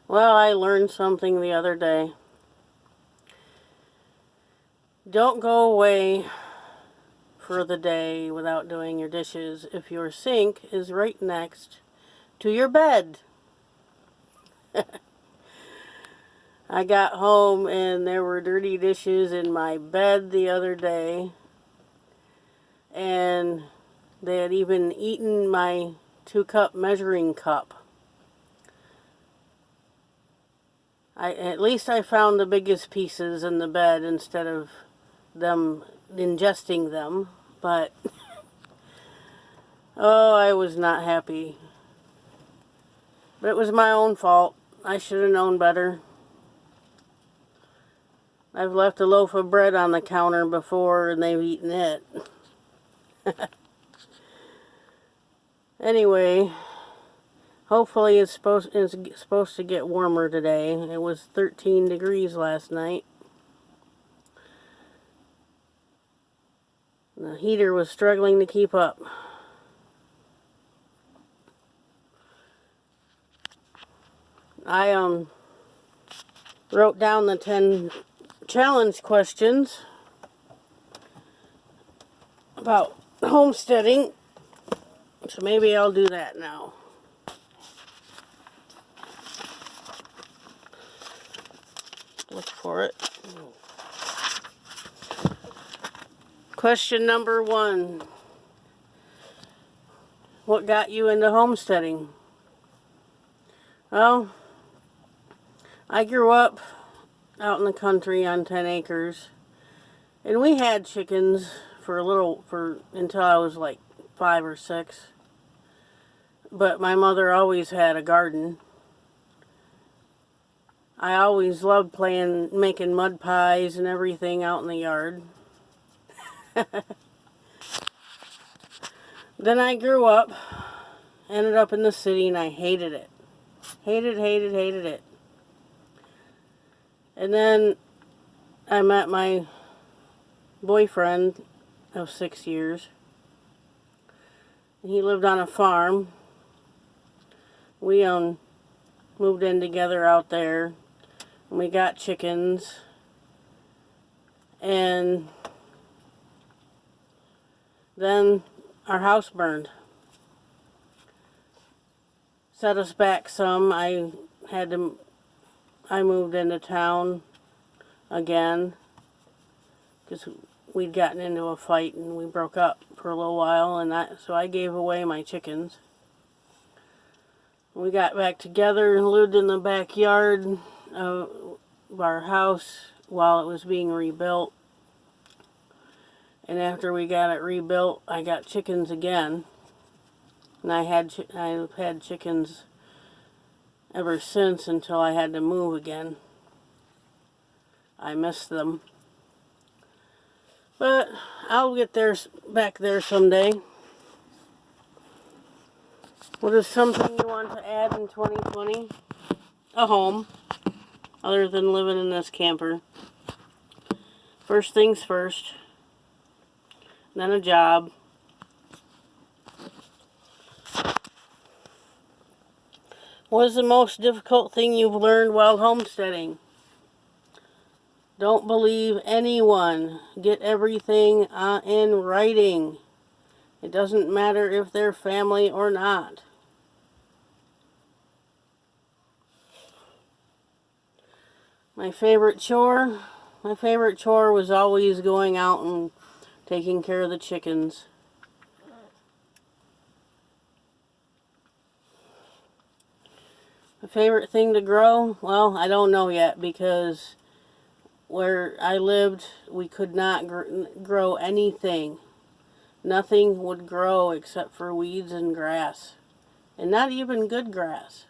Well, I learned something the other day. Don't go away for the day without doing your dishes if your sink is right next to your bed. I got home and there were dirty dishes in my bed the other day, and they had even eaten my 2-cup measuring cup. At least I found the biggest pieces in the bed instead of them ingesting them, but oh, I was not happy. But it was my own fault. I should have known better. I've left a loaf of bread on the counter before and they've eaten it. Anyway, hopefully it's supposed to get warmer today. It was 13 degrees last night. The heater was struggling to keep up. I wrote down the 10 challenge questions about homesteading, so maybe I'll do that now. Look for it. Question number 1. What got you into homesteading? Well, I grew up out in the country on 10 acres, and we had chickens until I was like 5 or 6. But my mother always had a garden. I always loved making mud pies and everything out in the yard. Then I grew up, ended up in the city, and I hated it. Hated it. And then I met my boyfriend of 6 years. He lived on a farm. We moved in together out there. And we got chickens. And then our house burned. Set us back some. I moved into town again because we'd gotten into a fight and we broke up for a little while, and so I gave away my chickens. We got back together and lived in the backyard of our house while it was being rebuilt. And after we got it rebuilt, I got chickens again. And I've had chickens ever since until I had to move again. I miss them. But I'll get back there someday. What is something you want to add in 2020? A home, other than living in this camper. First things first. Then a job. What is the most difficult thing you've learned while homesteading? Don't believe anyone. Get everything in writing. It doesn't matter if they're family or not. My favorite chore? My favorite chore was always going out and taking care of the chickens. My favorite thing to grow? Well, I don't know yet, because where I lived, we could not grow anything. Nothing would grow except for weeds and grass. And not even good grass.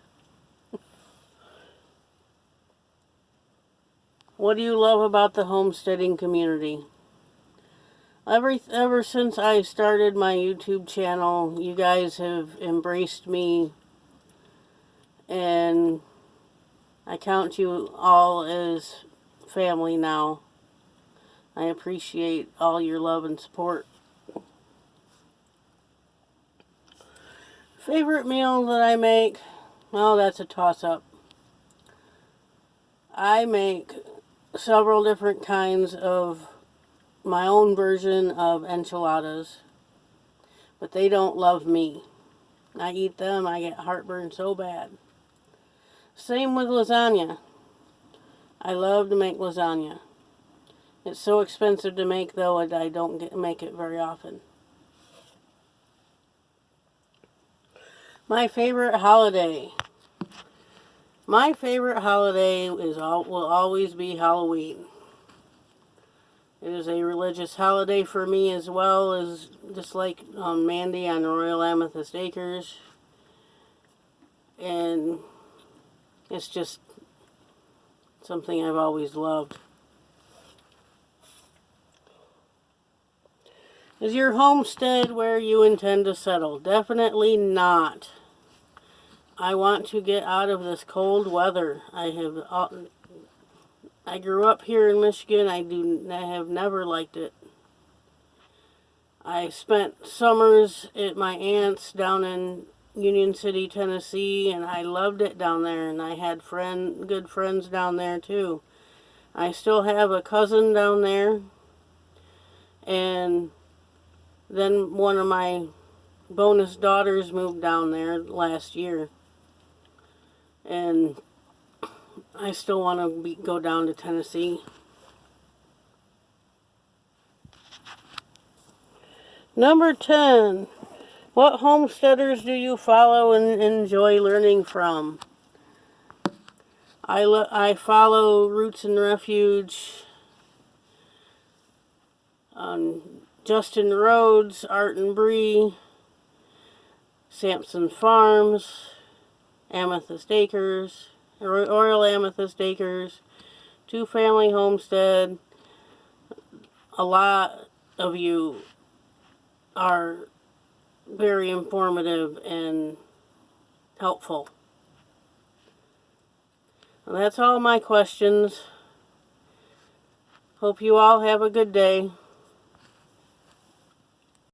What do you love about the homesteading community? Ever since I started my YouTube channel, you guys have embraced me, and I count you all as family now. I appreciate all your love and support. Favorite meal that I make? Well, that's a toss-up. I make several different kinds of my own version of enchiladas, but they don't love me. I eat them, I get heartburn so bad. Same with lasagna. I love to make lasagna. It's so expensive to make, though, and I don't make it very often. My favorite holiday. My favorite holiday will always be Halloween. It is a religious holiday for me, as well as just like Mandy on Royal Amethyst Acres. And it's just something I've always loved. Is your homestead where you intend to settle? Definitely not. I want to get out of this cold weather. I grew up here in Michigan. I have never liked it. I spent summers at my aunt's down in Union City, Tennessee, and I loved it down there, and I had good friends down there too. I still have a cousin down there, and then one of my bonus daughters moved down there last year, and I still want to go down to Tennessee. Number 10. What homesteaders do you follow and enjoy learning from? I follow Roots and Refuge, Justin Rhodes, Art and Bree, Sampson Farms, Amethyst Acres, Royal Amethyst Acres, Two Family Homestead. A lot of you are very informative and helpful. Well, that's all my questions. Hope you all have a good day.